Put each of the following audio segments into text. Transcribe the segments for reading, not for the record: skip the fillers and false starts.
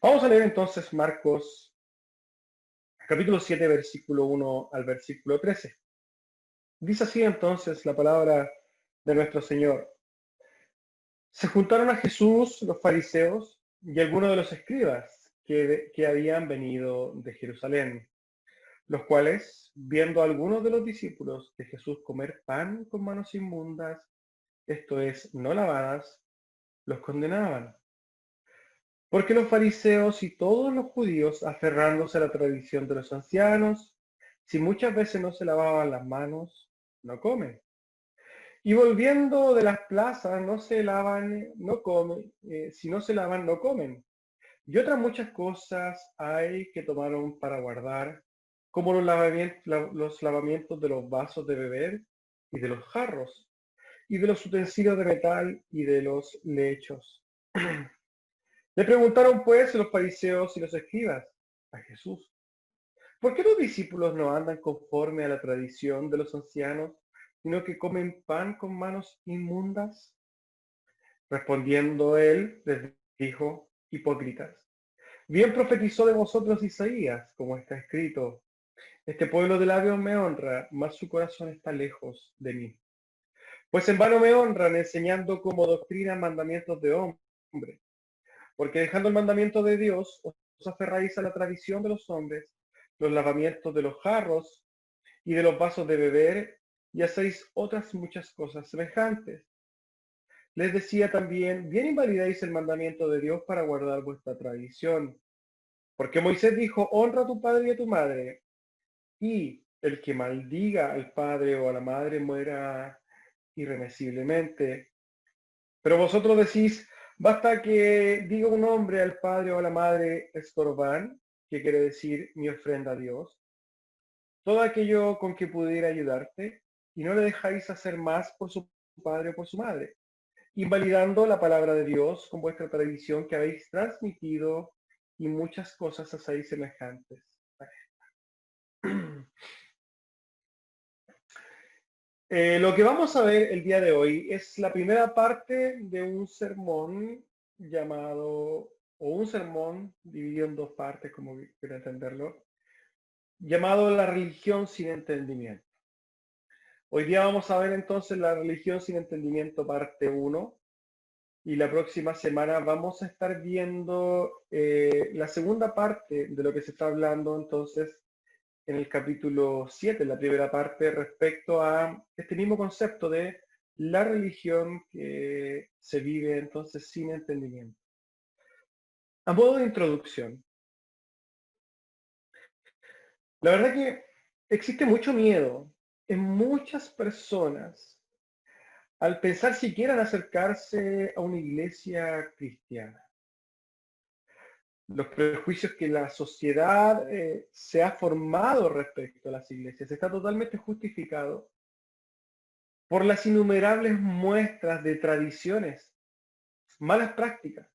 Vamos a leer entonces Marcos capítulo 7, versículo 1 al versículo 13. Dice así entonces la palabra de nuestro Señor. Se juntaron a Jesús los fariseos y algunos de los escribas que habían venido de Jerusalén, los cuales, viendo a algunos de los discípulos de Jesús comer pan con manos inmundas, esto es, no lavadas, los condenaban. Porque los fariseos y todos los judíos, aferrándose a la tradición de los ancianos, si muchas veces no se lavaban las manos, no comen. Y volviendo de las plazas, no se lavan, no comen, si no se lavan, no comen. Y otras muchas cosas hay que tomaron para guardar, como los lavamientos de los vasos de beber y de los jarros, y de los utensilios de metal y de los lechos. Le preguntaron pues los fariseos y los escribas a Jesús, ¿por qué los discípulos no andan conforme a la tradición de los ancianos, sino que comen pan con manos inmundas? Respondiendo él, les dijo, hipócritas, bien profetizó de vosotros Isaías, como está escrito, este pueblo de labios me honra, mas su corazón está lejos de mí. Pues en vano me honran, enseñando como doctrina mandamientos de hombre. Porque dejando el mandamiento de Dios, os aferráis a la tradición de los hombres, los lavamientos de los jarros y de los vasos de beber, y hacéis otras muchas cosas semejantes. Les decía también, bien invalidáis el mandamiento de Dios para guardar vuestra tradición. Porque Moisés dijo, honra a tu padre y a tu madre, y el que maldiga al padre o a la madre muera irremisiblemente. Pero vosotros decís, basta que diga un hombre al padre o a la madre escorbán, que quiere decir mi ofrenda a Dios, todo aquello con que pudiera ayudarte, y no le dejáis hacer más por su padre o por su madre, invalidando la palabra de Dios con vuestra tradición que habéis transmitido, y muchas cosas hacéis semejantes. Lo que vamos a ver el día de hoy es la primera parte de un sermón llamado, o un sermón dividido en dos partes, como quiero entenderlo, llamado La religión sin entendimiento. Hoy día vamos a ver entonces la religión sin entendimiento parte uno, y la próxima semana vamos a estar viendo la segunda parte de lo que se está hablando entonces en el capítulo 7, la primera parte, respecto a este mismo concepto de la religión que se vive entonces sin entendimiento. A modo de introducción, la verdad que existe mucho miedo en muchas personas al pensar si quieran acercarse a una iglesia cristiana. Los prejuicios que la sociedad se ha formado respecto a las iglesias está totalmente justificado por las innumerables muestras de tradiciones, malas prácticas,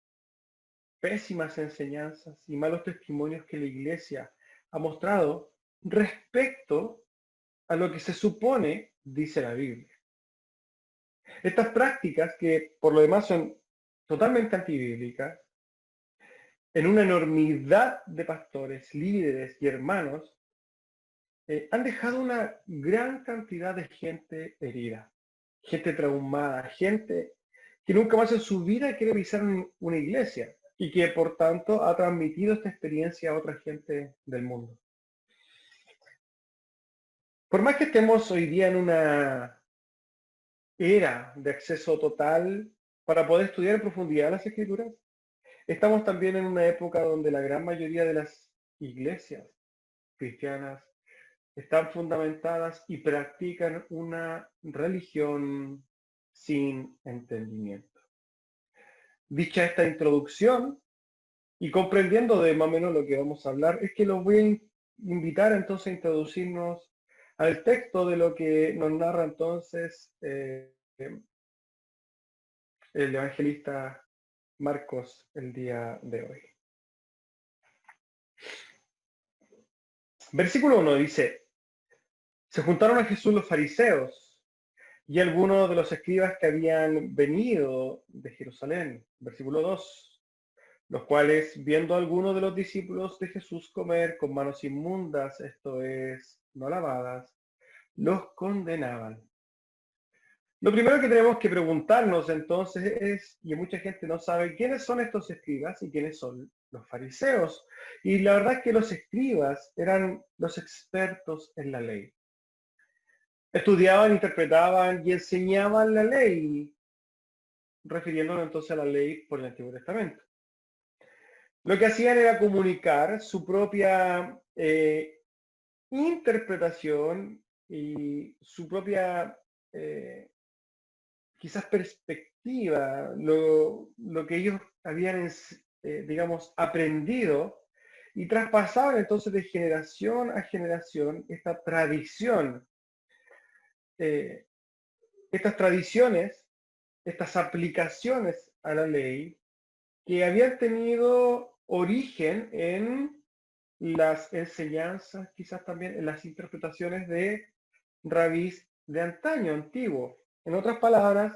pésimas enseñanzas y malos testimonios que la Iglesia ha mostrado respecto a lo que se supone dice la Biblia. Estas prácticas, que por lo demás son totalmente antibíblicas, en una enormidad de pastores, líderes y hermanos, han dejado una gran cantidad de gente herida, gente traumada, gente que nunca más en su vida quiere pisar una iglesia y que por tanto ha transmitido esta experiencia a otra gente del mundo. Por más que estemos hoy día en una era de acceso total para poder estudiar en profundidad las escrituras, estamos también en una época donde la gran mayoría de las iglesias cristianas están fundamentadas y practican una religión sin entendimiento. Dicha esta introducción y comprendiendo de más o menos lo que vamos a hablar, es que los voy a invitar entonces a introducirnos al texto de lo que nos narra entonces el evangelista Marcos el día de hoy. Versículo 1 dice, se juntaron a Jesús los fariseos y algunos de los escribas que habían venido de Jerusalén. Versículo 2, los cuales, viendo a algunos de los discípulos de Jesús comer con manos inmundas, esto es, no lavadas, los condenaban. Lo primero que tenemos que preguntarnos entonces es, y mucha gente no sabe, quiénes son estos escribas y quiénes son los fariseos. Y la verdad es que los escribas eran los expertos en la ley. Estudiaban, interpretaban y enseñaban la ley, refiriéndonos entonces a la ley por el Antiguo Testamento. Lo que hacían era comunicar su propia interpretación y su propia quizás perspectiva, lo que ellos habían, digamos, aprendido y traspasaban entonces de generación a generación esta tradición, eh, estas tradiciones, estas aplicaciones a la ley que habían tenido origen en las enseñanzas, quizás también en las interpretaciones de rabís de antaño, antiguo. En otras palabras,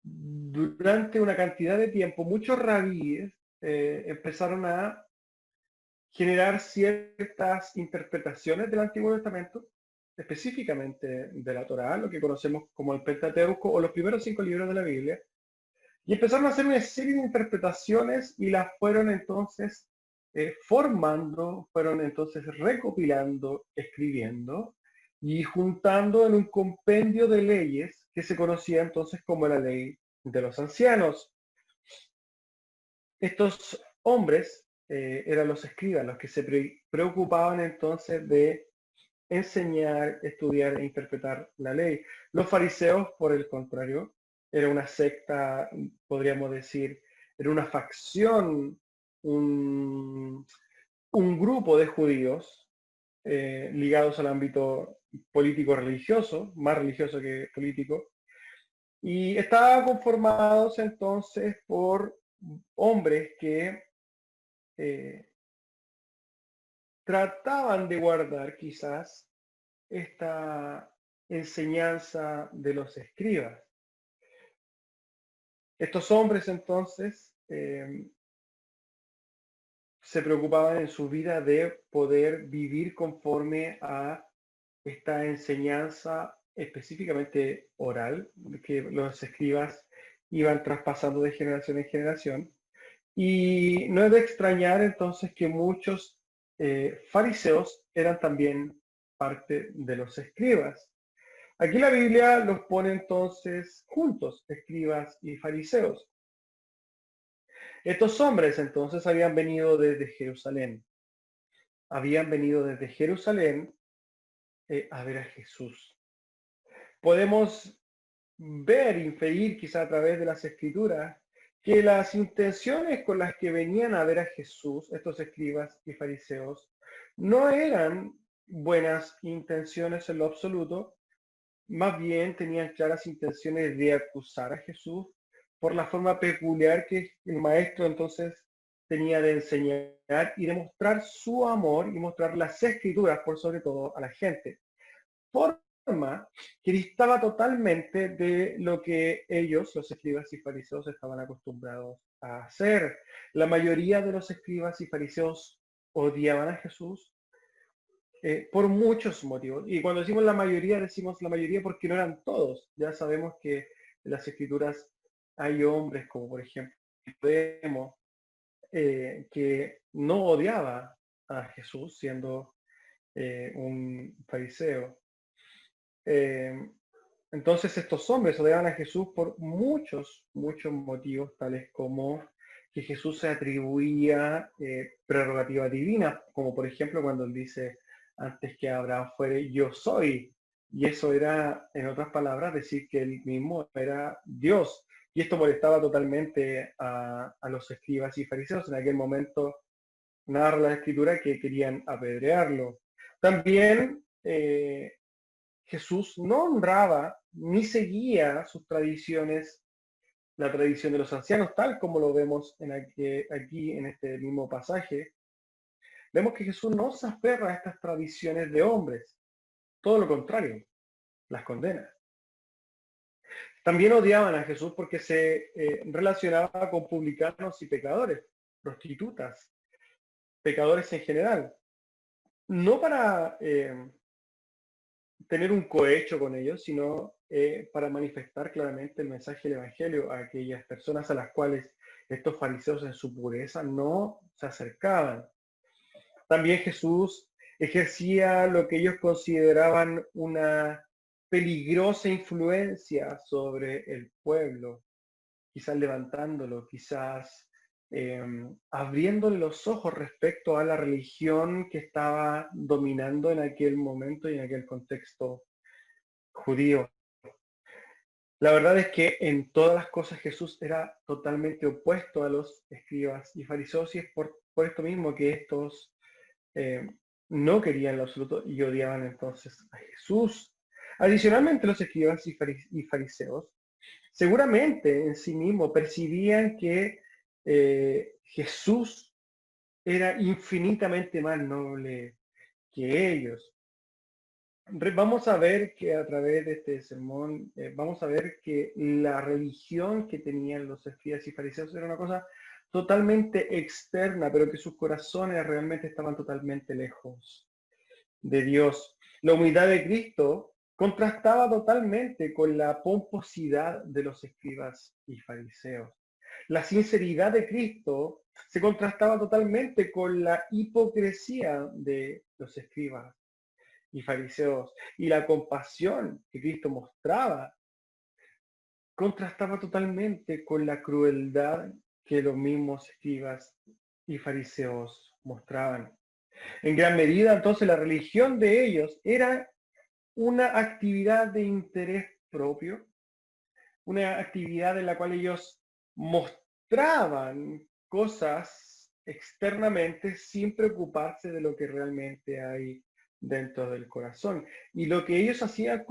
durante una cantidad de tiempo, muchos rabíes empezaron a generar ciertas interpretaciones del Antiguo Testamento, específicamente de la Torá, lo que conocemos como el Pentateuco o los primeros 5 libros de la Biblia, y empezaron a hacer una serie de interpretaciones y las fueron entonces formando, fueron entonces recopilando, escribiendo y juntando en un compendio de leyes que se conocía entonces como la ley de los ancianos. Estos hombres eran los escribas, los que se preocupaban entonces de enseñar, estudiar e interpretar la ley. Los fariseos, por el contrario, era una secta, podríamos decir, era una facción, un grupo de judíos ligados al ámbito político-religioso, más religioso que político, y estaban conformados entonces por hombres que eh, trataban de guardar quizás esta enseñanza de los escribas. Estos hombres entonces se preocupaban en su vida de poder vivir conforme a esta enseñanza específicamente oral que los escribas iban traspasando de generación en generación. Y no es de extrañar entonces que muchos fariseos eran también parte de los escribas. Aquí la Biblia los pone entonces juntos, escribas y fariseos. Estos hombres entonces habían venido desde Jerusalén. Habían venido desde Jerusalén a ver a Jesús. Podemos ver, inferir quizá a través de las escrituras, que las intenciones con las que venían a ver a Jesús, estos escribas y fariseos, no eran buenas intenciones en lo absoluto, más bien tenían claras intenciones de acusar a Jesús por la forma peculiar que el maestro entonces tenía de enseñar y de mostrar su amor y mostrar las escrituras por sobre todo a la gente. Forma que distaba totalmente de lo que ellos, los escribas y fariseos, estaban acostumbrados a hacer. La mayoría de los escribas y fariseos odiaban a Jesús por muchos motivos. Y cuando decimos la mayoría porque no eran todos. Ya sabemos que en las escrituras hay hombres como por ejemplo Nicodemo, que no odiaba a Jesús siendo un fariseo. Eh, entonces estos hombres odiaban a Jesús por muchos, muchos motivos, tales como que Jesús se atribuía prerrogativas divinas, como por ejemplo cuando él dice, antes que Abraham fuere, yo soy. Y eso era, en otras palabras, decir que él mismo era Dios. Y esto molestaba totalmente a los escribas y fariseos. En aquel momento narra la escritura que querían apedrearlo. También Jesús no honraba ni seguía sus tradiciones, la tradición de los ancianos, tal como lo vemos aquí en este mismo pasaje. Vemos que Jesús no se aferra a estas tradiciones de hombres, todo lo contrario, las condena. También odiaban a Jesús porque se relacionaba con publicanos y pecadores, prostitutas, pecadores en general. No para tener un cohecho con ellos, sino para manifestar claramente el mensaje del Evangelio a aquellas personas a las cuales estos fariseos en su pureza no se acercaban. También Jesús ejercía lo que ellos consideraban una peligrosa influencia sobre el pueblo, quizás levantándolo, quizás abriéndole los ojos respecto a la religión que estaba dominando en aquel momento y en aquel contexto judío. La verdad es que en todas las cosas Jesús era totalmente opuesto a los escribas y fariseos, y es por esto mismo que estos eh, no querían lo absoluto y odiaban entonces a Jesús. Adicionalmente, los escribas y fariseos seguramente en sí mismo percibían que Jesús era infinitamente más noble que ellos. Vamos a ver que a través de este sermón, vamos a ver que la religión que tenían los escribas y fariseos era una cosa totalmente externa, pero que sus corazones realmente estaban totalmente lejos de Dios. La humildad de Cristo contrastaba totalmente con la pomposidad de los escribas y fariseos. La sinceridad de Cristo se contrastaba totalmente con la hipocresía de los escribas y fariseos. Y la compasión que Cristo mostraba contrastaba totalmente con la crueldad que los mismos escribas y fariseos mostraban. En gran medida, entonces, la religión de ellos era una actividad de interés propio, una actividad en la cual ellos mostraban cosas externamente sin preocuparse de lo que realmente hay dentro del corazón. Y lo que ellos hacían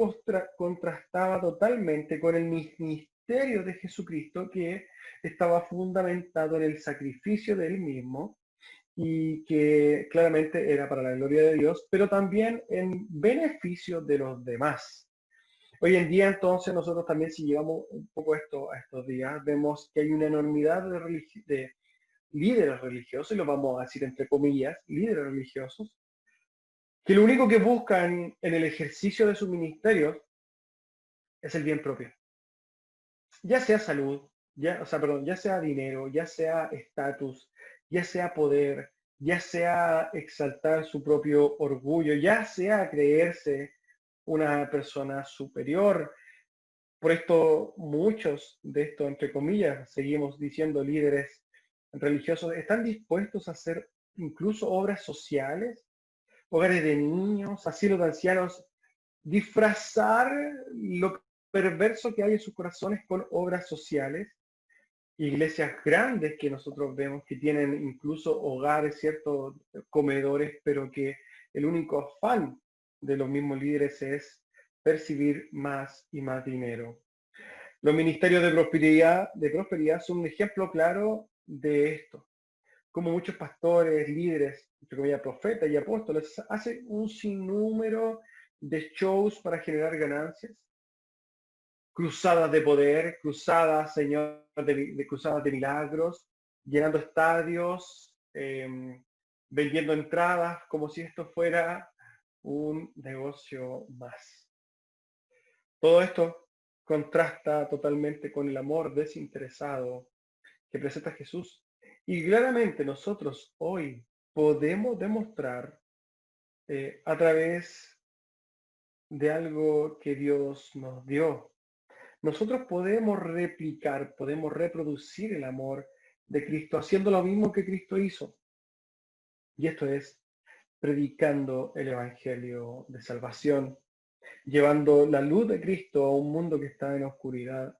contrastaba totalmente con el ministerio de Jesucristo, que estaba fundamentado en el sacrificio de él mismo y que claramente era para la gloria de Dios, pero también en beneficio de los demás. Hoy en día entonces nosotros también, si llevamos un poco esto a estos días, vemos que hay una enormidad de líderes religiosos, y lo vamos a decir entre comillas, líderes religiosos, que lo único que buscan en el ejercicio de su ministerio es el bien propio. Ya sea salud, ya sea dinero, ya sea estatus, ya sea poder, ya sea exaltar su propio orgullo, ya sea creerse una persona superior. Por esto, muchos de estos, entre comillas, seguimos diciendo líderes religiosos, están dispuestos a hacer incluso obras sociales, hogares de niños, asilos de ancianos, disfrazar lo perverso que hay en sus corazones con obras sociales. Iglesias grandes que nosotros vemos que tienen incluso hogares, ciertos comedores, pero que el único afán de los mismos líderes es percibir más y más dinero. Los ministerios de prosperidad son un ejemplo claro de esto. Como muchos pastores, líderes, entre comillas, profetas y apóstoles, hacen un sinnúmero de shows para generar ganancias, cruzadas de poder, cruzadas, Señor, de cruzadas de milagros, llenando estadios, vendiendo entradas, como si esto fuera un negocio más. Todo esto contrasta totalmente con el amor desinteresado que presenta Jesús. Y claramente nosotros hoy podemos demostrar a través de algo que Dios nos dio. Nosotros podemos replicar, podemos reproducir el amor de Cristo haciendo lo mismo que Cristo hizo. Y esto es predicando el Evangelio de salvación, llevando la luz de Cristo a un mundo que está en oscuridad,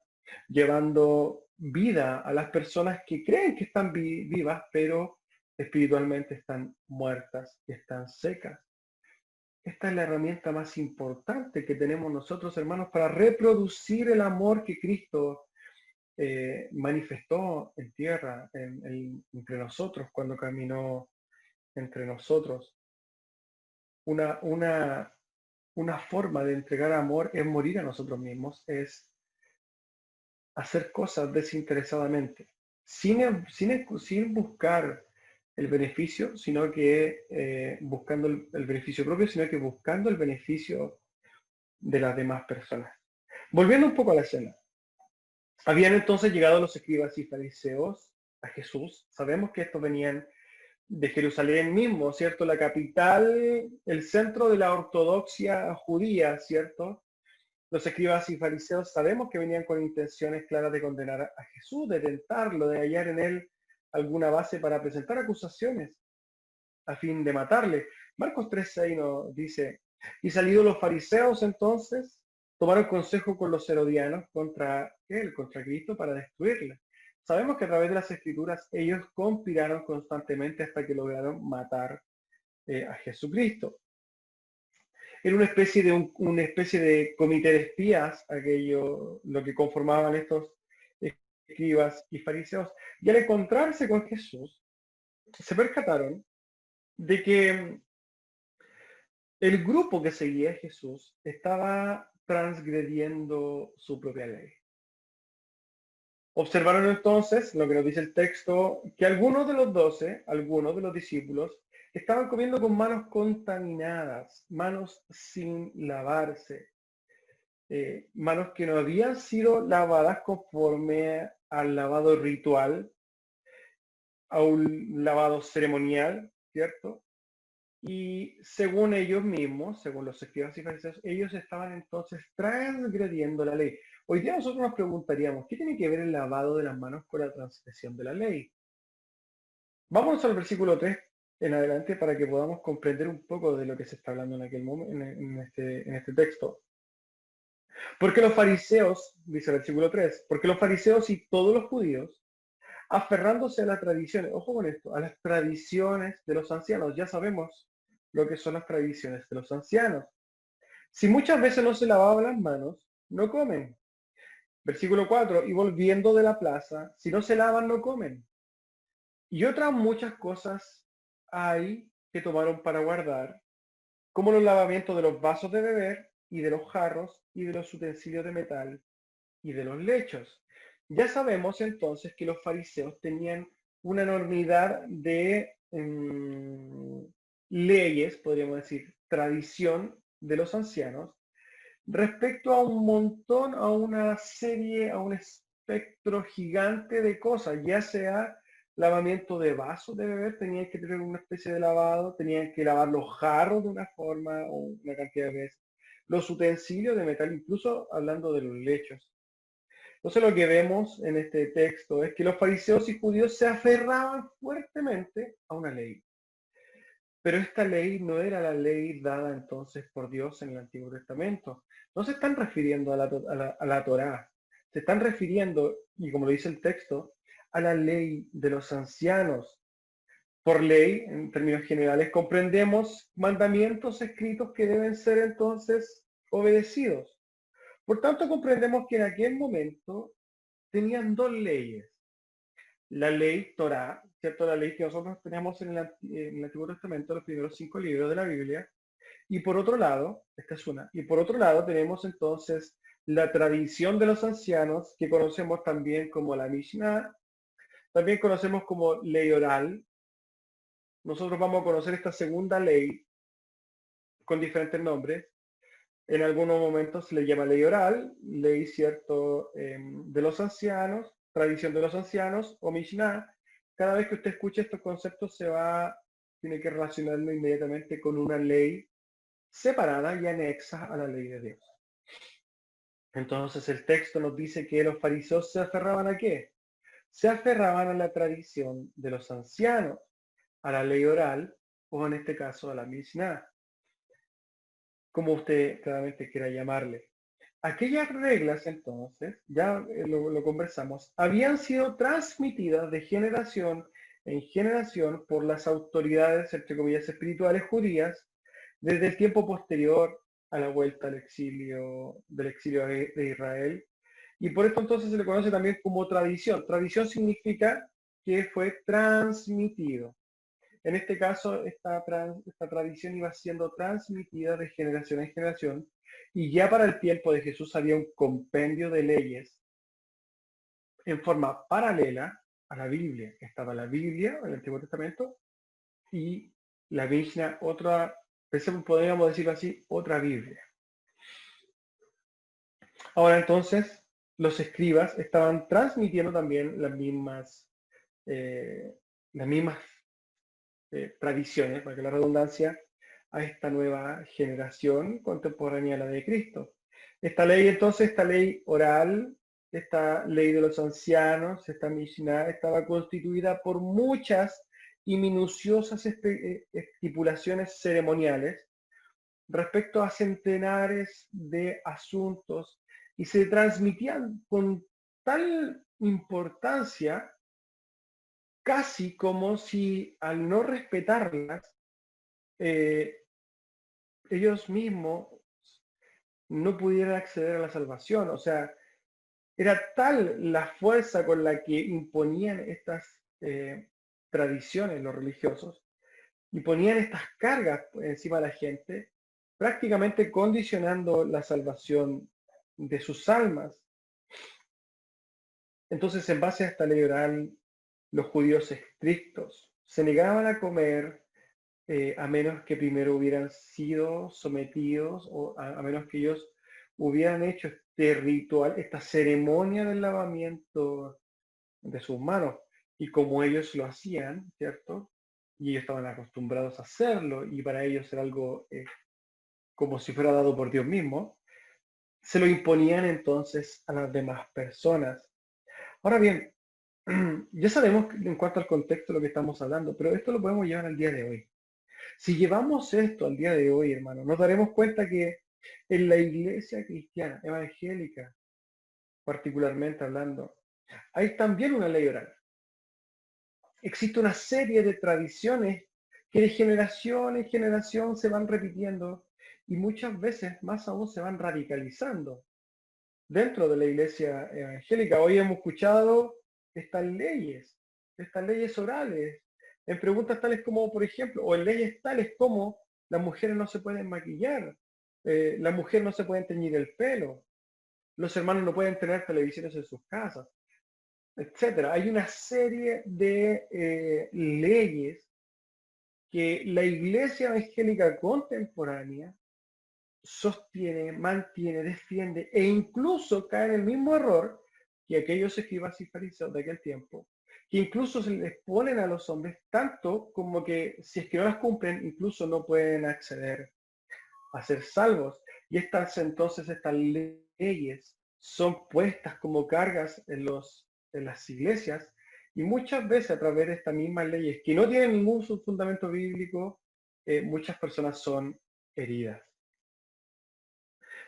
llevando vida a las personas que creen que están vivas, pero espiritualmente están muertas, están secas. Esta es la herramienta más importante que tenemos nosotros, hermanos, para reproducir el amor que Cristo manifestó en tierra, entre nosotros, cuando caminó entre nosotros. Una, una, una forma de entregar amor es morir a nosotros mismos, es hacer cosas desinteresadamente, sin buscar el beneficio, sino que buscando el beneficio propio, sino que buscando el beneficio de las demás personas. Volviendo un poco a la escena. Habían entonces llegado los escribas y fariseos a Jesús. Sabemos que estos venían de Jerusalén mismo, ¿cierto? La capital, el centro de la ortodoxia judía, ¿cierto? Los escribas y fariseos sabemos que venían con intenciones claras de condenar a Jesús, de tentarlo, de hallar en él alguna base para presentar acusaciones a fin de matarle. Marcos 3:6 nos dice, y salidos los fariseos entonces, tomaron consejo con los herodianos contra él, contra Cristo, para destruirle. Sabemos que a través de las escrituras ellos conspiraron constantemente hasta que lograron matar a Jesucristo. Era una especie de comité de espías, aquello, lo que conformaban estos escribas y fariseos. Y al encontrarse con Jesús, se percataron de que el grupo que seguía a Jesús estaba transgrediendo su propia ley. Observaron entonces, lo que nos dice el texto, que algunos de los 12, algunos de los discípulos, estaban comiendo con manos contaminadas, manos sin lavarse, manos que no habían sido lavadas conforme al lavado ritual, a un lavado ceremonial, ¿cierto? Y según ellos mismos, según los escribas y fariseos, ellos estaban entonces transgrediendo la ley. Hoy día nosotros nos preguntaríamos, ¿qué tiene que ver el lavado de las manos con la transgresión de la ley? Vamos al versículo 3 en adelante para que podamos comprender un poco de lo que se está hablando en aquel momento, en este texto. Porque los fariseos, dice el versículo 3, porque los fariseos y todos los judíos, aferrándose a las tradiciones, ojo con esto, a las tradiciones de los ancianos, ya sabemos lo que son las tradiciones de los ancianos. Si muchas veces no se lavaban las manos, no comen. Versículo 4, y volviendo de la plaza, si no se lavan, no comen. Y otras muchas cosas hay que tomaron para guardar, como los lavamientos de los vasos de beber y de los jarros y de los utensilios de metal y de los lechos. Ya sabemos entonces que los fariseos tenían una enormidad de leyes, podríamos decir, tradición de los ancianos, respecto a un montón, a una serie, a un espectro gigante de cosas, ya sea lavamiento de vasos de beber, tenían que tener una especie de lavado, tenían que lavar los jarros de una forma o una cantidad de veces, los utensilios de metal, incluso hablando de los lechos. Entonces lo que vemos en este texto es que los fariseos y judíos se aferraban fuertemente a una ley. Pero esta ley no era la ley dada entonces por Dios en el Antiguo Testamento. No se están refiriendo a la Torá, se están refiriendo, y como lo dice el texto, a la ley de los ancianos. Por ley, en términos generales, comprendemos mandamientos escritos que deben ser entonces obedecidos. Por tanto, comprendemos que en aquel momento tenían dos leyes. La ley Torá, ¿cierto? La ley que nosotros tenemos en el Antiguo Testamento, los primeros 5 libros de la Biblia. Y por otro lado, esta es una, y por otro lado tenemos entonces la tradición de los ancianos, que conocemos también como la Mishnah, también conocemos como ley oral. Nosotros vamos a conocer esta segunda ley con diferentes nombres. En algunos momentos se le llama ley oral, ley, cierto, de los ancianos, tradición de los ancianos o Mishnah. Cada vez que usted escuche estos conceptos tiene que relacionarlo inmediatamente con una ley separada y anexa a la ley de Dios. Entonces el texto nos dice que los fariseos se aferraban ¿a qué? Se aferraban a la tradición de los ancianos, a la ley oral o en este caso a la Mishnah, como usted claramente quiera llamarle. Aquellas reglas entonces, ya lo conversamos, habían sido transmitidas de generación en generación por las autoridades, entre comillas, espirituales judías, desde el tiempo posterior a la vuelta del exilio de Israel. Y por esto entonces se le conoce también como tradición. Tradición significa que fue transmitido. En este caso, esta tradición iba siendo transmitida de generación en generación y ya para el tiempo de Jesús había un compendio de leyes en forma paralela a la Biblia. Estaba la Biblia, el Antiguo Testamento, y la Mishnah, otra, podríamos decirlo así, otra Biblia. Ahora entonces, los escribas estaban transmitiendo también eh, las mismas tradiciones, para que la redundancia, a esta nueva generación contemporánea a la de Cristo. Esta ley entonces, esta ley oral, esta ley de los ancianos, esta Mishnah, estaba constituida por muchas y minuciosas estipulaciones ceremoniales respecto a centenares de asuntos y se transmitían con tal importancia, casi como si al no respetarlas, eh, ellos mismos no pudieran acceder a la salvación. O sea, era tal la fuerza con la que imponían estas tradiciones los religiosos y ponían estas cargas encima de la gente, prácticamente condicionando la salvación de sus almas. Entonces, en base a esta ley oral, los judíos estrictos se negaban a comer a menos que primero hubieran sido sometidos o a menos que ellos hubieran hecho este ritual, esta ceremonia del lavamiento de sus manos. Y como ellos lo hacían, ¿cierto? Y ellos estaban acostumbrados a hacerlo y para ellos era algo como si fuera dado por Dios mismo, se lo imponían entonces a las demás personas. Ahora bien, ya sabemos en cuanto al contexto de lo que estamos hablando, pero esto lo podemos llevar al día de hoy. Si llevamos esto al día de hoy, hermano, nos daremos cuenta que en la iglesia cristiana, evangélica, particularmente hablando, hay también una ley oral. Existe una serie de tradiciones que de generación en generación se van repitiendo y muchas veces más aún se van radicalizando dentro de la iglesia evangélica. Hoy hemos escuchado estas leyes orales, en preguntas tales como, por ejemplo, o en leyes tales como las mujeres no se pueden maquillar, las mujeres no se pueden teñir el pelo, los hermanos no pueden tener televisiones en sus casas, etcétera. Hay una serie de leyes que la iglesia evangélica contemporánea sostiene, mantiene, defiende e incluso cae en el mismo error que aquellos escribas y fariseos de aquel tiempo, que incluso se les ponen a los hombres tanto como que si es que no las cumplen, incluso no pueden acceder a ser salvos. Y estas leyes son puestas como cargas en las iglesias y muchas veces a través de estas mismas leyes que no tienen ningún fundamento bíblico, muchas personas son heridas.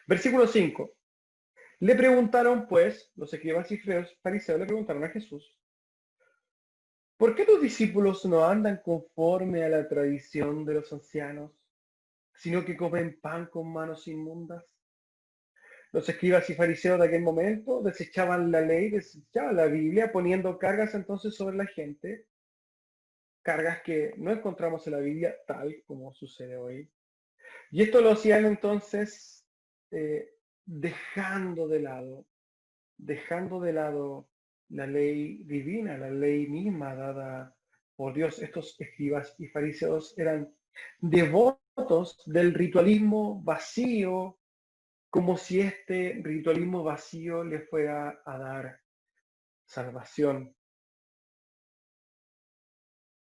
Versículo 5. Le preguntaron, pues, los escribas y fariseos le preguntaron a Jesús, ¿por qué tus discípulos no andan conforme a la tradición de los ancianos, sino que comen pan con manos inmundas? Los escribas y fariseos de aquel momento desechaban la ley, desechaban la Biblia, poniendo cargas entonces sobre la gente, cargas que no encontramos en la Biblia tal como sucede hoy. Y esto lo hacían entonces dejando de lado la ley divina, la ley misma dada por Dios. Estos escribas y fariseos eran devotos del ritualismo vacío, como si este ritualismo vacío les fuera a dar salvación.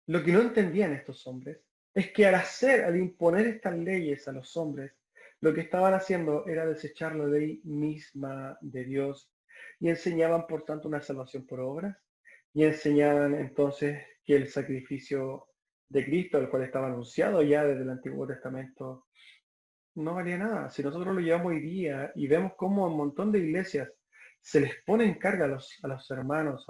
Lo que no entendían estos hombres es que al imponer estas leyes a los hombres, lo que estaban haciendo era desechar la ley misma de Dios y enseñaban por tanto una salvación por obras y enseñaban entonces que el sacrificio de Cristo, el cual estaba anunciado ya desde el Antiguo Testamento, no valía nada. Si nosotros lo llevamos hoy día y vemos cómo un montón de iglesias se les pone en carga a los hermanos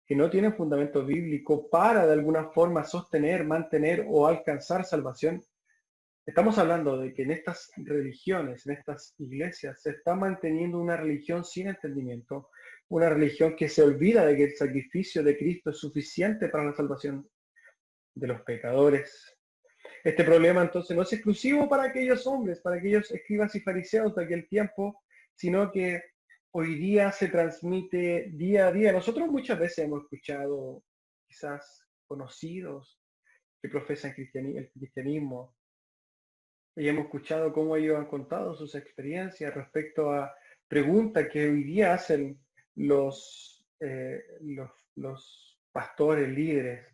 que no tienen fundamento bíblico para de alguna forma sostener, mantener o alcanzar salvación, estamos hablando de que en estas religiones, en estas iglesias, se está manteniendo una religión sin entendimiento, una religión que se olvida de que el sacrificio de Cristo es suficiente para la salvación de los pecadores. Este problema entonces no es exclusivo para aquellos hombres, para aquellos escribas y fariseos de aquel tiempo, sino que hoy día se transmite día a día. Nosotros muchas veces hemos escuchado, quizás conocidos que profesan el cristianismo, y hemos escuchado cómo ellos han contado sus experiencias respecto a preguntas que hoy día hacen los pastores, líderes.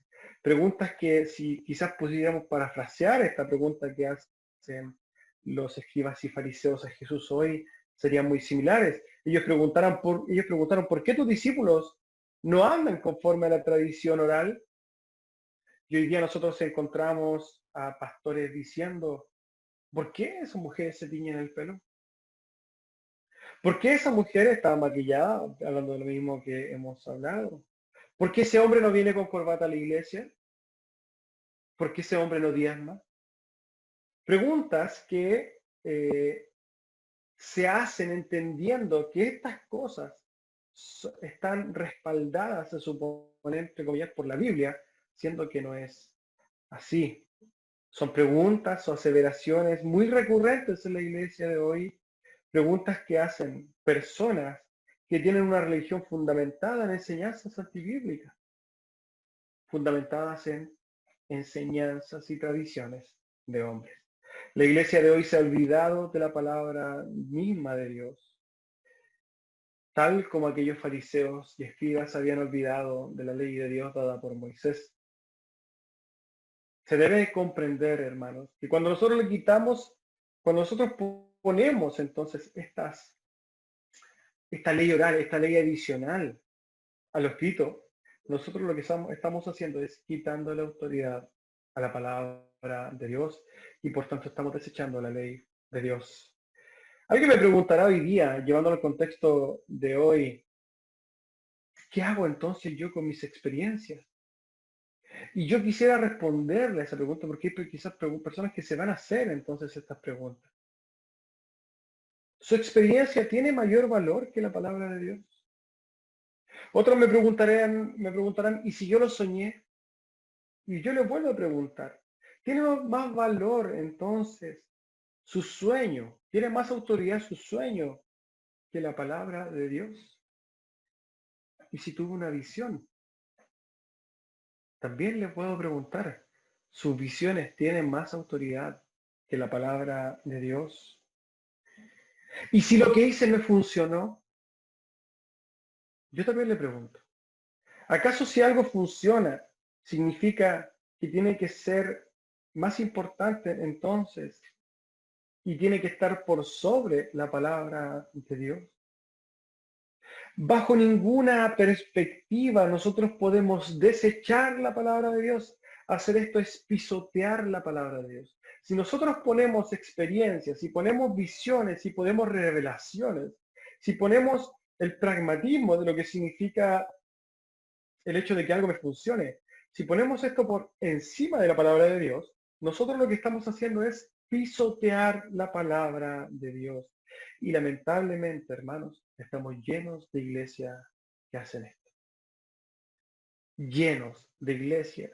Preguntas que si quizás pudiéramos parafrasear esta pregunta que hacen los escribas y fariseos a Jesús hoy, serían muy similares. Ellos preguntaron, ¿por qué tus discípulos no andan conforme a la tradición oral? Y hoy día nosotros encontramos a pastores diciendo, ¿por qué esas mujeres se tiñen el pelo? ¿Por qué esa mujer está maquillada? Hablando de lo mismo que hemos hablado. ¿Por qué ese hombre no viene con corbata a la iglesia? ¿Por qué ese hombre no diezma? Preguntas que se hacen entendiendo que estas cosas están respaldadas, se supone, entre comillas, por la Biblia, siendo que no es así. Son preguntas o aseveraciones muy recurrentes en la iglesia de hoy, preguntas que hacen personas que tienen una religión fundamentada en enseñanzas antibíblicas, fundamentadas en enseñanzas y tradiciones de hombres. La iglesia de hoy se ha olvidado de la palabra misma de Dios, tal como aquellos fariseos y escribas habían olvidado de la ley de Dios dada por Moisés. Se debe comprender, hermanos, que cuando nosotros le quitamos, cuando nosotros ponemos entonces esta ley oral, esta ley adicional a lo escrito, nosotros lo que estamos haciendo es quitando la autoridad a la palabra de Dios y por tanto estamos desechando la ley de Dios. Alguien me preguntará hoy día, llevándolo al contexto de hoy, ¿qué hago entonces yo con mis experiencias? Y yo quisiera responderle a esa pregunta porque hay quizás personas que se van a hacer entonces estas preguntas. ¿Su experiencia tiene mayor valor que la palabra de Dios? Otros me preguntarán, ¿y si yo lo soñé? Y yo les vuelvo a preguntar, ¿tiene más valor entonces su sueño? ¿Tiene más autoridad su sueño que la palabra de Dios? Y si tuvo una visión, también le puedo preguntar, ¿sus visiones tienen más autoridad que la palabra de Dios? Y si lo que hice no funcionó, yo también le pregunto, ¿acaso si algo funciona significa que tiene que ser más importante entonces y tiene que estar por sobre la palabra de Dios? Bajo ninguna perspectiva nosotros podemos desechar la palabra de Dios. Hacer esto es pisotear la palabra de Dios. Si nosotros ponemos experiencias, si ponemos visiones, si ponemos revelaciones, si ponemos el pragmatismo de lo que significa el hecho de que algo me funcione, si ponemos esto por encima de la palabra de Dios, nosotros lo que estamos haciendo es pisotear la palabra de Dios. Y lamentablemente, hermanos, estamos llenos de iglesias que hacen esto. Llenos de iglesias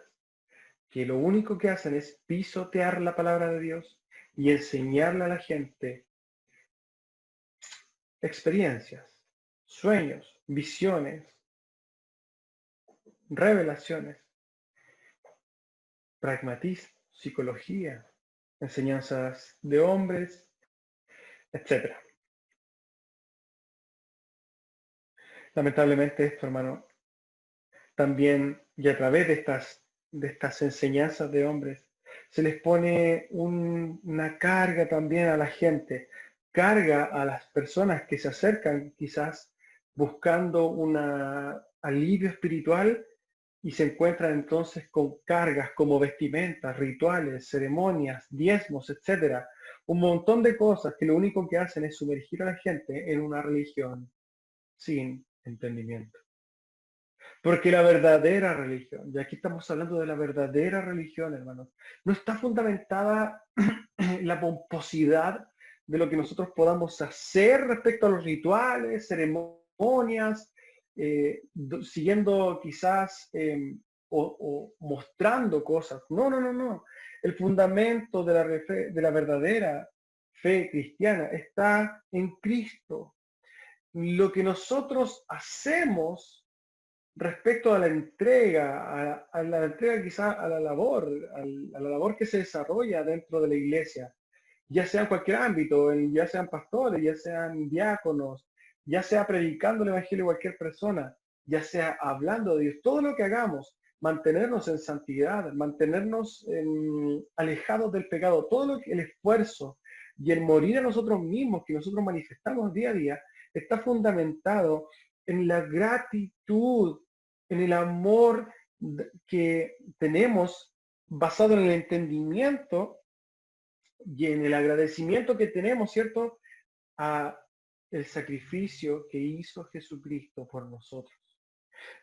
que lo único que hacen es pisotear la palabra de Dios y enseñarle a la gente experiencias, sueños, visiones, revelaciones, pragmatismo, psicología, enseñanzas de hombres, etcétera. Lamentablemente esto, hermano, también, y a través de estas enseñanzas de hombres, se les pone una carga también a la gente, carga a las personas que se acercan quizás buscando un alivio espiritual y se encuentran entonces con cargas como vestimentas, rituales, ceremonias, diezmos, etcétera. Un montón de cosas que lo único que hacen es sumergir a la gente en una religión sin entendimiento. Porque la verdadera religión, y aquí estamos hablando de la verdadera religión, hermanos, no está fundamentada en la pomposidad de lo que nosotros podamos hacer respecto a los rituales, ceremonias, siguiendo quizás o mostrando cosas. No, no, no, no. El fundamento de la verdadera fe cristiana está en Cristo. lo que nosotros hacemos respecto a la entrega, a la entrega quizá a la labor, a la labor que se desarrolla dentro de la iglesia, ya sea en cualquier ámbito, ya sean pastores, ya sean diáconos, ya sea predicando el evangelio a cualquier persona, ya sea hablando de Dios, todo lo que hagamos, mantenernos en santidad, mantenernos alejados del pecado, todo lo que el esfuerzo y el morir a nosotros mismos que nosotros manifestamos día a día, está fundamentado en la gratitud, en el amor que tenemos basado en el entendimiento y en el agradecimiento que tenemos, ¿cierto?, a el sacrificio que hizo Jesucristo por nosotros.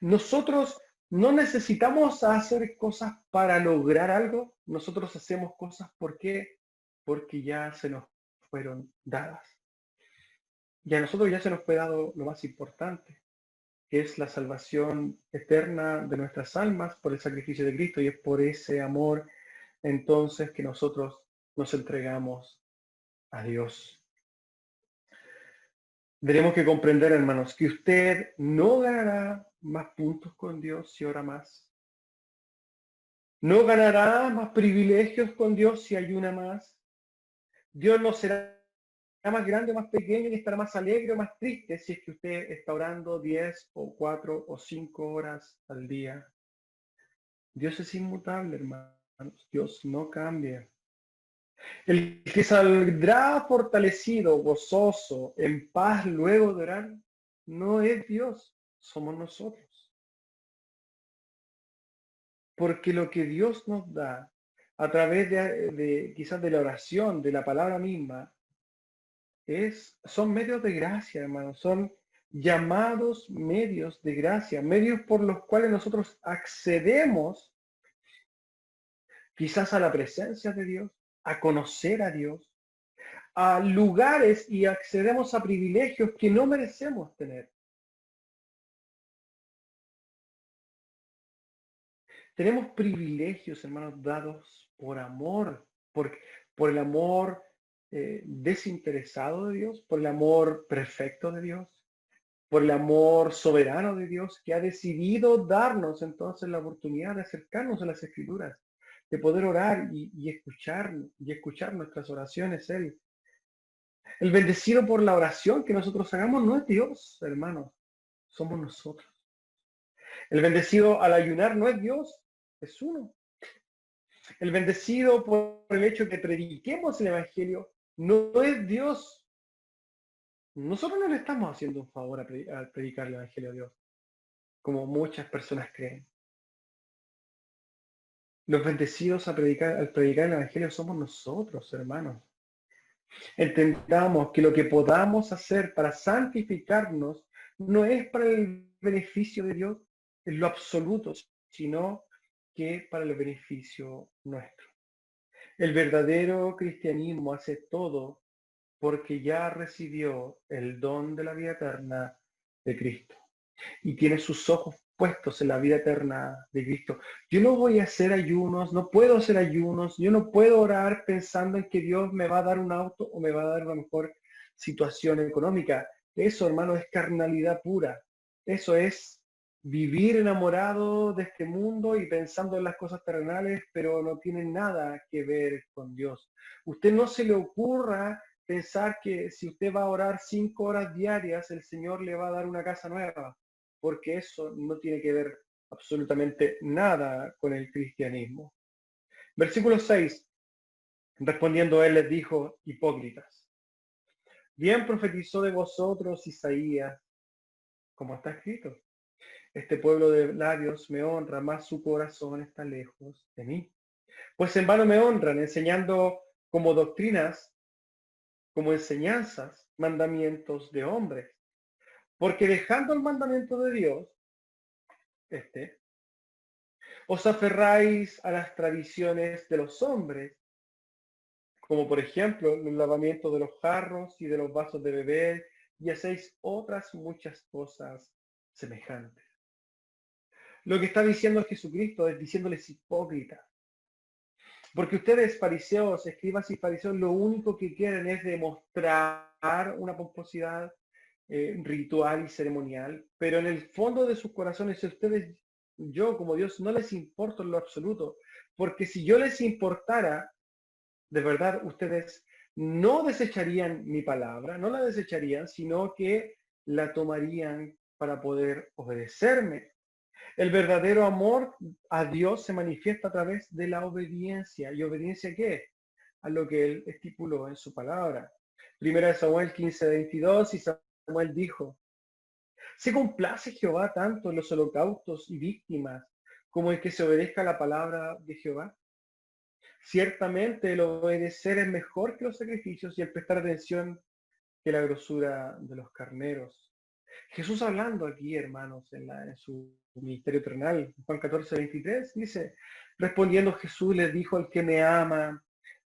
Nosotros no necesitamos hacer cosas para lograr algo, nosotros hacemos cosas porque ya se nos fueron dadas. Y a nosotros ya se nos fue dado lo más importante, que es la salvación eterna de nuestras almas por el sacrificio de Cristo, y es por ese amor entonces que nosotros nos entregamos a Dios. Tenemos que comprender, hermanos, que usted no ganará más puntos con Dios si ora más. No ganará más privilegios con Dios si ayuna más. Dios no será más grande o más pequeño, ni estará más alegre o más triste si es que usted está orando 10 o 4 o 5 horas al día. Dios es inmutable, hermanos. Dios no cambia. El que saldrá fortalecido, gozoso, en paz luego de orar, no es Dios, somos nosotros. Porque lo que Dios nos da a través de quizás de la oración, de la palabra misma, son medios de gracia, hermanos, son llamados medios de gracia, medios por los cuales nosotros accedemos quizás a la presencia de Dios, a conocer a Dios, a lugares y accedemos a privilegios que no merecemos tener. Tenemos privilegios, hermanos, dados por amor, por el amor desinteresado de Dios, por el amor perfecto de Dios, por el amor soberano de Dios que ha decidido darnos entonces la oportunidad de acercarnos a las Escrituras, de poder orar y escuchar nuestras oraciones Él. El bendecido por la oración que nosotros hagamos no es Dios, hermanos, somos nosotros. El bendecido al ayunar no es Dios, es uno. El bendecido por el hecho de que prediquemos el Evangelio no es Dios. Nosotros no le estamos haciendo un favor al predicar el Evangelio a Dios, como muchas personas creen. Los bendecidos al predicar el Evangelio somos nosotros, hermanos. Entendamos que lo que podamos hacer para santificarnos no es para el beneficio de Dios en lo absoluto, sino que para el beneficio nuestro. El verdadero cristianismo hace todo porque ya recibió el don de la vida eterna de Cristo y tiene sus ojos puestos en la vida eterna de Cristo. Yo no voy a hacer ayunos, no puedo hacer ayunos, yo no puedo orar pensando en que Dios me va a dar un auto o me va a dar una mejor situación económica. Eso, hermano, es carnalidad pura. Eso es vivir enamorado de este mundo y pensando en las cosas terrenales, pero no tiene nada que ver con Dios. Usted no se le ocurra pensar que si usted va a orar 5 horas diarias, el Señor le va a dar una casa nueva, porque eso no tiene que ver absolutamente nada con el cristianismo. Versículo 6, respondiendo él les dijo, hipócritas, bien profetizó de vosotros Isaías, como está escrito, este pueblo de labios me honra, mas su corazón está lejos de mí. Pues en vano me honran, enseñando como doctrinas, como enseñanzas, mandamientos de hombres. Porque dejando el mandamiento de Dios, os aferráis a las tradiciones de los hombres, como por ejemplo el lavamiento de los jarros y de los vasos de beber, y hacéis otras muchas cosas semejantes. Lo que está diciendo Jesucristo es diciéndoles hipócritas. Porque ustedes, fariseos, escribas y fariseos, lo único que quieren es demostrar una pomposidad, ritual y ceremonial, pero en el fondo de sus corazones, si ustedes, yo como Dios, no les importo en lo absoluto, porque si yo les importara, de verdad, ustedes no desecharían mi palabra, no la desecharían, sino que la tomarían para poder obedecerme. El verdadero amor a Dios se manifiesta a través de la obediencia. ¿Y obediencia qué? A lo que Él estipuló en su palabra. Primera de Samuel 15:22, y Samuel dijo, ¿se complace Jehová tanto en los holocaustos y víctimas como en que se obedezca la palabra de Jehová? Ciertamente el obedecer es mejor que los sacrificios y el prestar atención que la grosura de los carneros. Jesús hablando aquí, hermanos, en su ministerio terrenal, Juan 14:23, dice, respondiendo Jesús les dijo, el que me ama,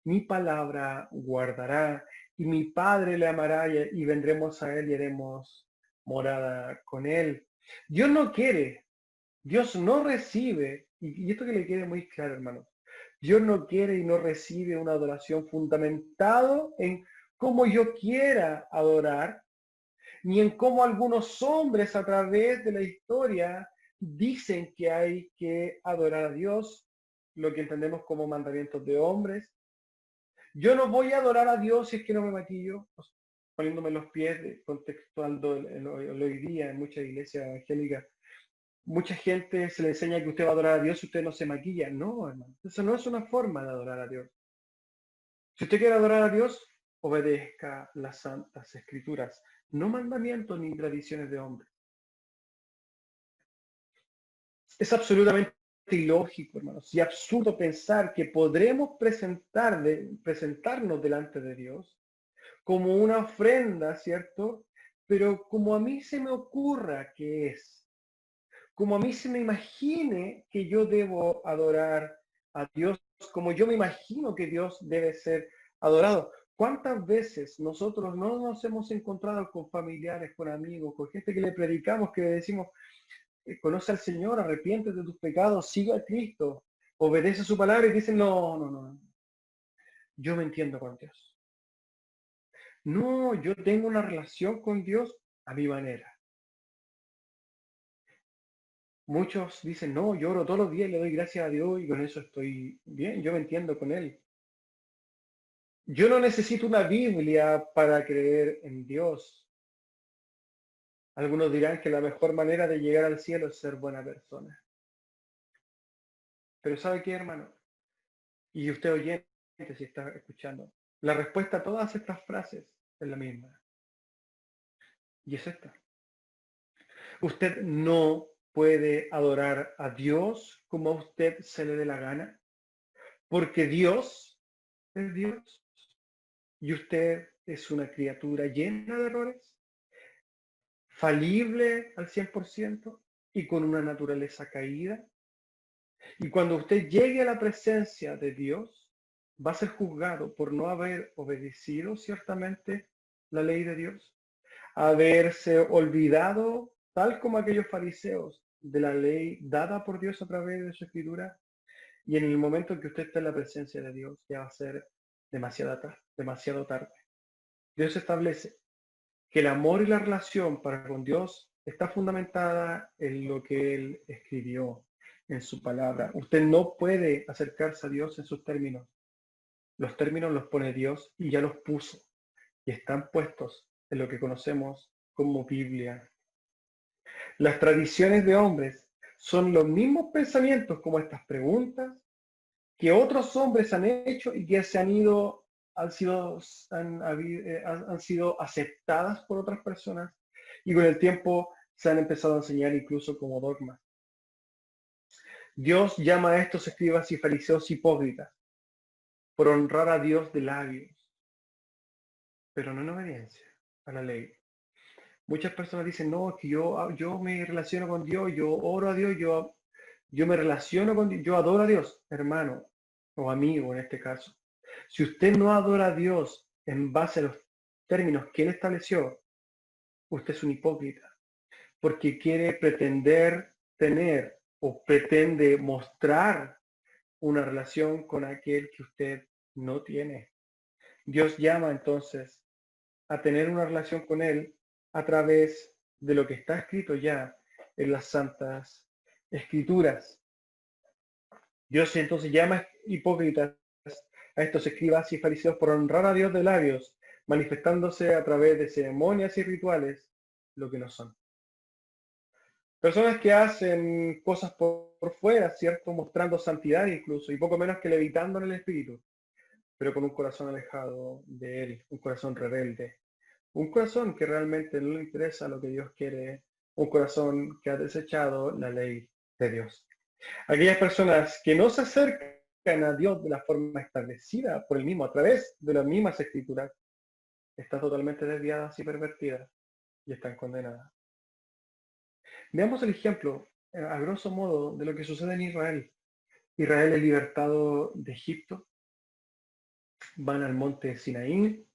mi palabra guardará, y mi Padre le amará, y vendremos a él y haremos morada con él. Dios no quiere, Dios no recibe, y esto que le quede muy claro, hermanos, Dios no quiere y no recibe una adoración fundamentado en cómo yo quiera adorar, ni en cómo algunos hombres a través de la historia dicen que hay que adorar a Dios, lo que entendemos como mandamientos de hombres. Yo no voy a adorar a Dios si es que no me maquillo, poniéndome los pies, contextuando el hoy día en muchas iglesias evangélicas. Mucha gente se le enseña que usted va a adorar a Dios si usted no se maquilla. No, hermano, eso no es una forma de adorar a Dios. Si usted quiere adorar a Dios, obedezca las santas escrituras, no mandamientos ni tradiciones de hombres. Es absolutamente ilógico, hermanos, y absurdo pensar que podremos presentarnos delante de Dios como una ofrenda, ¿cierto? Pero como a mí se me ocurra que es, como a mí se me imagine que yo debo adorar a Dios, como yo me imagino que Dios debe ser adorado. ¿Cuántas veces nosotros no nos hemos encontrado con familiares, con amigos, con gente que le predicamos, que le decimos, conoce al Señor, arrepiéntete de tus pecados, sigue a Cristo, obedece su palabra y dicen, no, no, no, yo me entiendo con Dios. No, yo tengo una relación con Dios a mi manera. Muchos dicen, no, yo oro todos los días y le doy gracias a Dios y con eso estoy bien, yo me entiendo con Él. Yo no necesito una Biblia para creer en Dios. Algunos dirán que la mejor manera de llegar al cielo es ser buena persona. Pero ¿sabe qué, hermano? Y usted oyente, si está escuchando, la respuesta a todas estas frases es la misma. Y es esta. Usted no puede adorar a Dios como a usted se le dé la gana, porque Dios es Dios y usted es una criatura llena de errores, falible al 100% y con una naturaleza caída. Y cuando usted llegue a la presencia de Dios, va a ser juzgado por no haber obedecido ciertamente la ley de Dios, haberse olvidado, tal como aquellos fariseos, de la ley dada por Dios a través de su escritura, y en el momento en que usted está en la presencia de Dios, ya va a ser demasiado tarde. Dios establece que el amor y la relación para con Dios está fundamentada en lo que Él escribió en su palabra. Usted no puede acercarse a Dios en sus términos. Los términos los pone Dios y ya los puso y están puestos en lo que conocemos como Biblia. Las tradiciones de hombres son los mismos pensamientos como estas preguntas que otros hombres han hecho y que han sido aceptadas por otras personas y con el tiempo se han empezado a enseñar incluso como dogmas. Dios llama a estos escribas y fariseos hipócritas por honrar a Dios de labios, pero no en obediencia a la ley. Muchas personas dicen, no, que yo me relaciono con Dios, yo oro a Dios, yo me relaciono con Dios, yo adoro a Dios, hermano o amigo en este caso. Si usted no adora a Dios en base a los términos que Él estableció, usted es un hipócrita, porque quiere pretender tener o pretende mostrar una relación con aquel que usted no tiene. Dios llama entonces a tener una relación con Él a través de lo que está escrito ya en las Santas Escrituras. Dios entonces llama hipócritas a estos escribas y fariseos por honrar a Dios de labios, manifestándose a través de ceremonias y rituales lo que no son. Personas que hacen cosas por fuera, ¿cierto? Mostrando santidad incluso, y poco menos que levitando en el espíritu, pero con un corazón alejado de Él, un corazón rebelde, un corazón que realmente no le interesa lo que Dios quiere, un corazón que ha desechado la ley de Dios. Aquellas personas que no se acercan a Dios de la forma establecida por Él mismo, a través de las mismas escrituras, están totalmente desviadas y pervertidas y están condenadas. Veamos el ejemplo, a grosso modo, de lo que sucede en Israel. Israel es libertado de Egipto, van al monte Sinaí,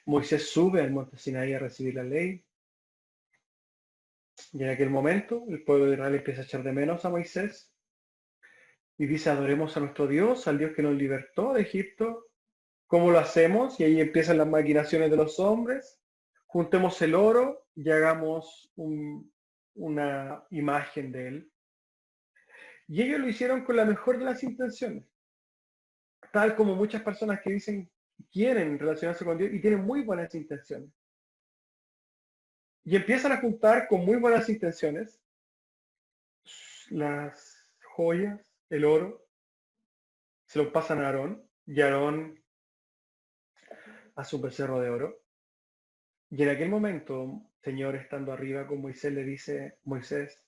Moisés sube al monte Sinaí a recibir la ley, y en aquel momento el pueblo de Israel empieza a echar de menos a Moisés y dice, adoremos a nuestro Dios, al Dios que nos libertó de Egipto. ¿Cómo lo hacemos? Y ahí empiezan las maquinaciones de los hombres. Juntemos el oro y hagamos una imagen de él. Y ellos lo hicieron con la mejor de las intenciones, tal como muchas personas que dicen quieren relacionarse con Dios y tienen muy buenas intenciones. Y empiezan a juntar con muy buenas intenciones las joyas, el oro, se lo pasan a Aarón y Aarón hace un becerro de oro. Y en aquel momento, Señor, estando arriba con Moisés, le dice, Moisés,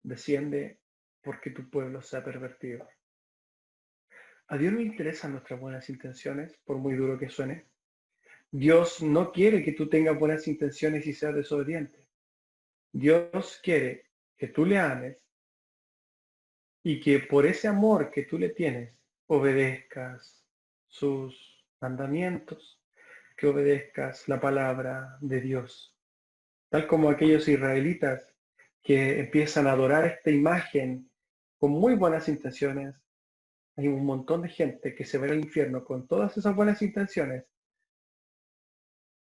desciende porque tu pueblo se ha pervertido. A Dios no le interesan nuestras buenas intenciones, por muy duro que suene. Dios no quiere que tú tengas buenas intenciones y seas desobediente. Dios quiere que tú le ames y que por ese amor que tú le tienes, obedezcas sus mandamientos, que obedezcas la palabra de Dios. Tal como aquellos israelitas que empiezan a adorar esta imagen con muy buenas intenciones, hay un montón de gente que se va al infierno con todas esas buenas intenciones,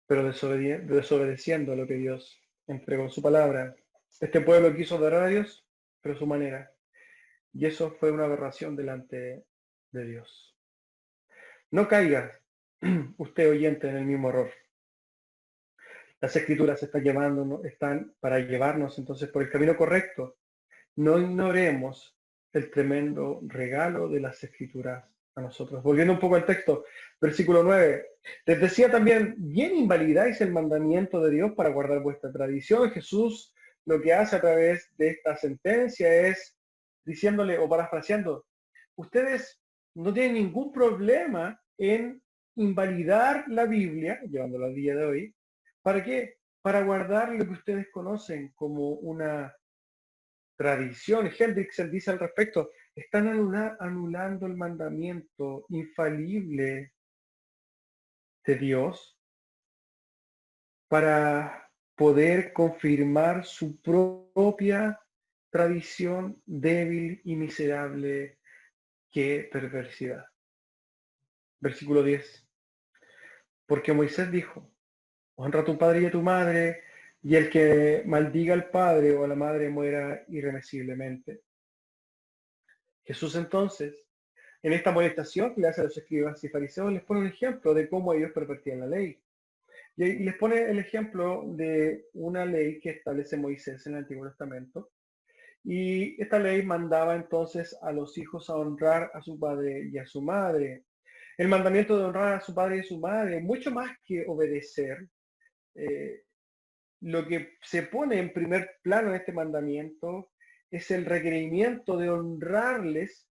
pero desobedeciendo a lo que Dios entregó en su palabra. Este pueblo quiso adorar a Dios, pero a su manera. Y eso fue una aberración delante de Dios. No caiga usted oyente en el mismo error. Las escrituras están para llevarnos entonces por el camino correcto. No ignoremos el tremendo regalo de las escrituras a nosotros. Volviendo un poco al texto, versículo 9. Les decía también, bien invalidáis el mandamiento de Dios para guardar vuestra tradición. Jesús lo que hace a través de esta sentencia es diciéndole o parafraseando, ustedes no tienen ningún problema en invalidar la Biblia, llevándola al día de hoy. ¿Para qué? Para guardar lo que ustedes conocen como una tradición. Hendrickson dice al respecto, están anulando el mandamiento infalible de Dios para poder confirmar su propia tradición débil y miserable. ¡Qué perversidad! Versículo 10. Porque Moisés dijo, honra a tu padre y a tu madre, y el que maldiga al padre o a la madre muera irremisiblemente. Jesús entonces, en esta molestación que le hace a los escribas y fariseos, les pone un ejemplo de cómo ellos pervertían la ley. Y les pone el ejemplo de una ley que establece Moisés en el Antiguo Testamento. Y esta ley mandaba entonces a los hijos a honrar a su padre y a su madre. El mandamiento de honrar a su padre y a su madre, mucho más que obedecer, eh, lo que se pone en primer plano en este mandamiento es el requerimiento de honrarles,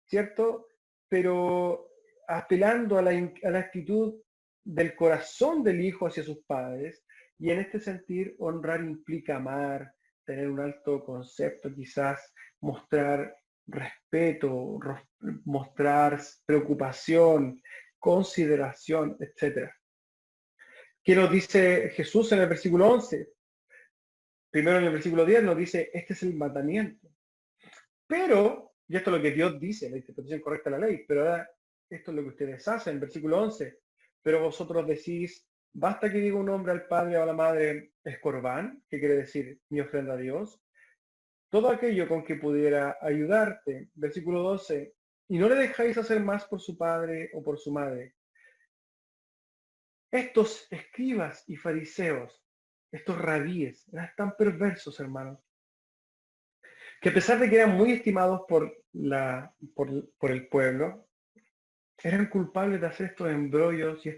¿cierto? Pero apelando a la actitud del corazón del hijo hacia sus padres, y en este sentir honrar implica amar, tener un alto concepto, quizás mostrar respeto, mostrar preocupación, consideración, etcétera. ¿Qué nos dice Jesús en el versículo 11? Primero en el versículo 10 nos dice, este es el mandamiento. Pero, y esto es lo que Dios dice, la interpretación correcta de la ley, pero ahora esto es lo que ustedes hacen, versículo 11. Pero vosotros decís, Basta que diga un nombre al padre o a la madre, es corbán, que quiere decir mi ofrenda a Dios, todo aquello con que pudiera ayudarte. Versículo 12. Y no le dejáis hacer más por su padre o por su madre. Estos escribas y fariseos, estos rabíes, eran tan perversos, hermanos, que a pesar de que eran muy estimados por el pueblo, eran culpables de hacer estos embrollos y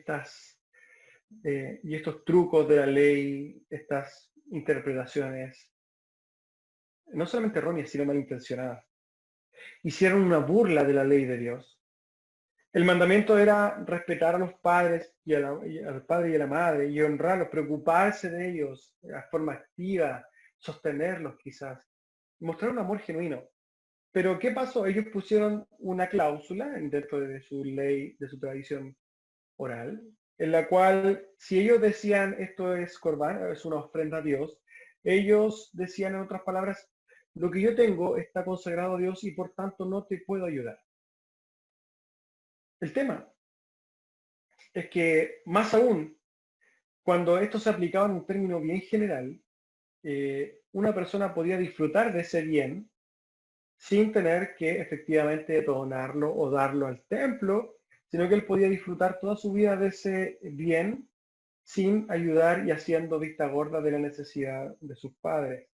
estos trucos de la ley, estas interpretaciones, no solamente erróneas, sino malintencionadas. Hicieron una burla de la ley de Dios. El mandamiento era respetar a los padres al padre y a la madre y honrarlos, preocuparse de ellos de forma activa, sostenerlos quizás, mostrar un amor genuino. Pero ¿qué pasó? Ellos pusieron una cláusula dentro de su ley, de su tradición oral, en la cual si ellos decían esto es corbán, es una ofrenda a Dios, ellos decían en otras palabras, lo que yo tengo está consagrado a Dios y por tanto no te puedo ayudar. El tema es que más aún, cuando esto se aplicaba en un término bien general, una persona podía disfrutar de ese bien sin tener que efectivamente donarlo o darlo al templo, sino que él podía disfrutar toda su vida de ese bien sin ayudar y haciendo vista gorda de la necesidad de sus padres.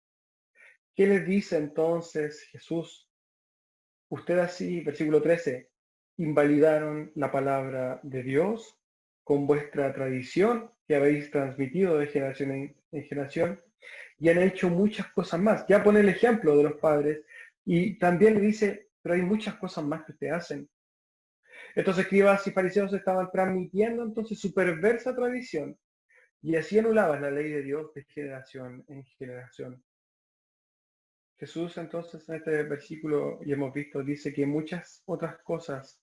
¿Qué les dice entonces Jesús? Usted así, versículo 13, invalidaron la palabra de Dios con vuestra tradición que habéis transmitido de generación en generación y han hecho muchas cosas más. Ya pone el ejemplo de los padres y también le dice, pero hay muchas cosas más que ustedes hacen. Estos escribas y fariseos estaban transmitiendo entonces su perversa tradición y así anulaban la ley de Dios de generación en generación. Jesús entonces en este versículo, y hemos visto, dice que muchas otras cosas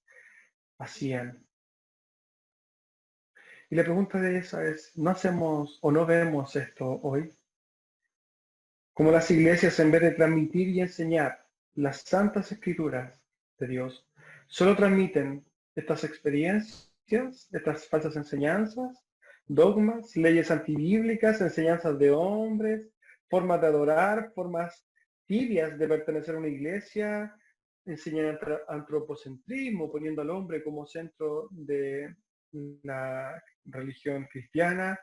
hacían. Y la pregunta de esa es, ¿no hacemos o no vemos esto hoy? Como las iglesias, en vez de transmitir y enseñar las santas escrituras de Dios, solo transmiten estas experiencias, estas falsas enseñanzas, dogmas, leyes antibíblicas, enseñanzas de hombres, formas de adorar, formas tibias de pertenecer a una iglesia, enseñan antropocentrismo, poniendo al hombre como centro de la religión cristiana,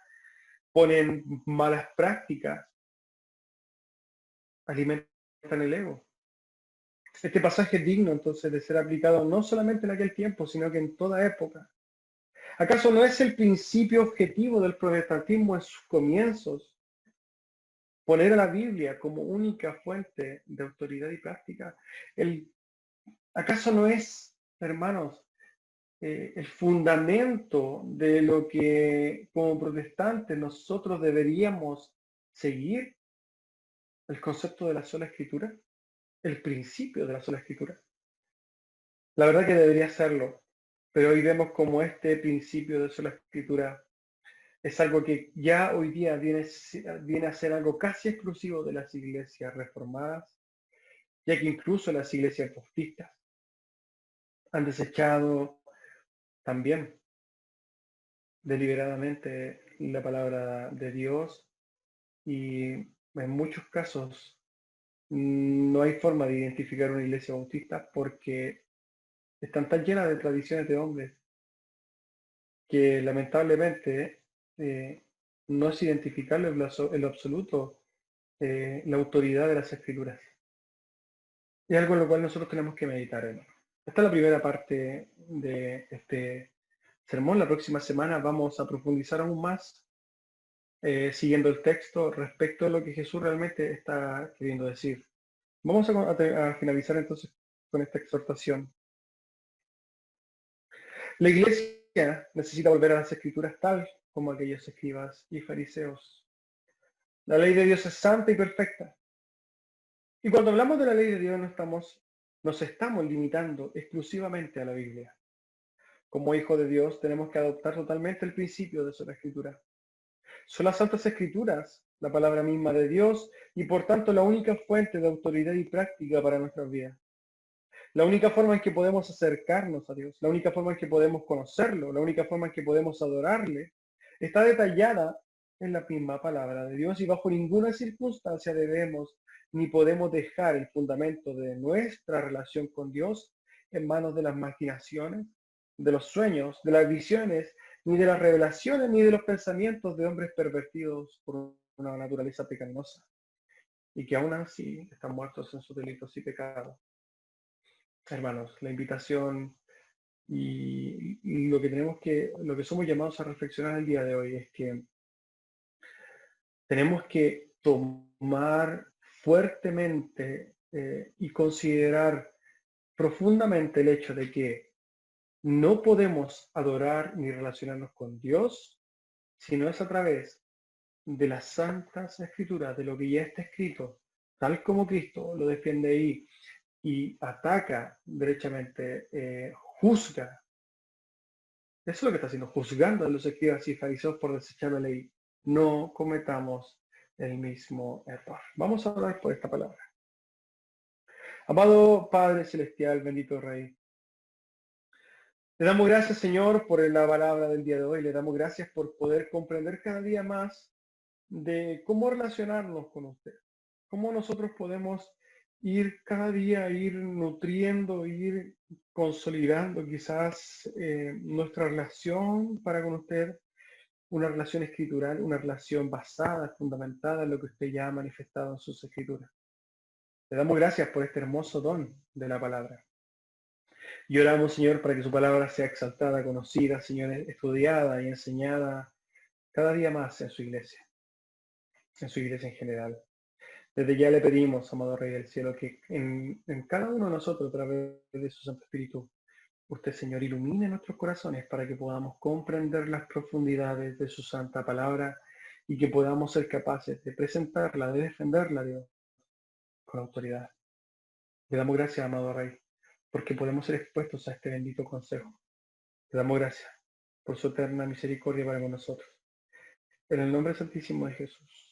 ponen malas prácticas, alimentan el ego. Este pasaje es digno entonces de ser aplicado no solamente en aquel tiempo, sino que en toda época. ¿Acaso no es el principio objetivo del protestantismo en sus comienzos poner a la Biblia como única fuente de autoridad y práctica? ¿Acaso no es, hermanos, el fundamento de lo que como protestantes nosotros deberíamos seguir? El concepto de la sola escritura, el principio de la sola escritura. La verdad que debería serlo, pero hoy vemos como este principio de sola escritura es algo que ya hoy día viene a ser algo casi exclusivo de las iglesias reformadas, ya que incluso las iglesias bautistas han desechado también deliberadamente la palabra de Dios y en muchos casos no hay forma de identificar una iglesia bautista porque están tan llenas de tradiciones de hombres que lamentablemente no es identificarlo en lo absoluto la autoridad de las escrituras. Es algo en lo cual nosotros tenemos que meditar, hermano. Esta es la primera parte de este sermón. La próxima semana vamos a profundizar aún más, siguiendo el texto, respecto a lo que Jesús realmente está queriendo decir. Vamos a finalizar entonces con esta exhortación. La iglesia necesita volver a las escrituras tal como aquellos escribas y fariseos. La ley de Dios es santa y perfecta. Y cuando hablamos de la ley de Dios nos estamos limitando exclusivamente a la Biblia. Como hijos de Dios tenemos que adoptar totalmente el principio de la escritura. Son las santas escrituras, la palabra misma de Dios y por tanto la única fuente de autoridad y práctica para nuestras vidas. La única forma en que podemos acercarnos a Dios, la única forma en que podemos conocerlo, la única forma en que podemos adorarle, está detallada en la misma palabra de Dios y bajo ninguna circunstancia debemos ni podemos dejar el fundamento de nuestra relación con Dios en manos de las maquinaciones, de los sueños, de las visiones, ni de las revelaciones, ni de los pensamientos de hombres pervertidos por una naturaleza pecaminosa y que aún así están muertos en sus delitos y pecados. Hermanos, la invitación y lo que somos llamados a reflexionar el día de hoy es que tenemos que tomar fuertemente y considerar profundamente el hecho de que no podemos adorar ni relacionarnos con Dios si no es a través de las santas escrituras, de lo que ya está escrito, tal como Cristo lo defiende ahí y ataca derechamente, juzga. Eso es lo que está haciendo, juzgando a los escribas y fariseos por desechar la ley. No cometamos el mismo error. Vamos a hablar por esta palabra. Amado Padre Celestial, bendito Rey, le damos gracias, Señor, por la palabra del día de hoy. Le damos gracias por poder comprender cada día más de cómo relacionarnos con usted. Cómo nosotros podemos ir cada día, ir nutriendo, ir consolidando quizás nuestra relación para con usted, una relación escritural, una relación basada, fundamentada en lo que usted ya ha manifestado en sus escrituras. Le damos gracias por este hermoso don de la palabra. Y oramos, Señor, para que su palabra sea exaltada, conocida, Señor, estudiada y enseñada cada día más en su iglesia en general. Desde ya le pedimos, amado Rey del Cielo, que en cada uno de nosotros, a través de su Santo Espíritu, usted, Señor, ilumine nuestros corazones para que podamos comprender las profundidades de su santa palabra y que podamos ser capaces de presentarla, de defenderla, Dios, con autoridad. Le damos gracias, amado Rey, porque podemos ser expuestos a este bendito consejo. Le damos gracias por su eterna misericordia para con nosotros. En el nombre santísimo de Jesús.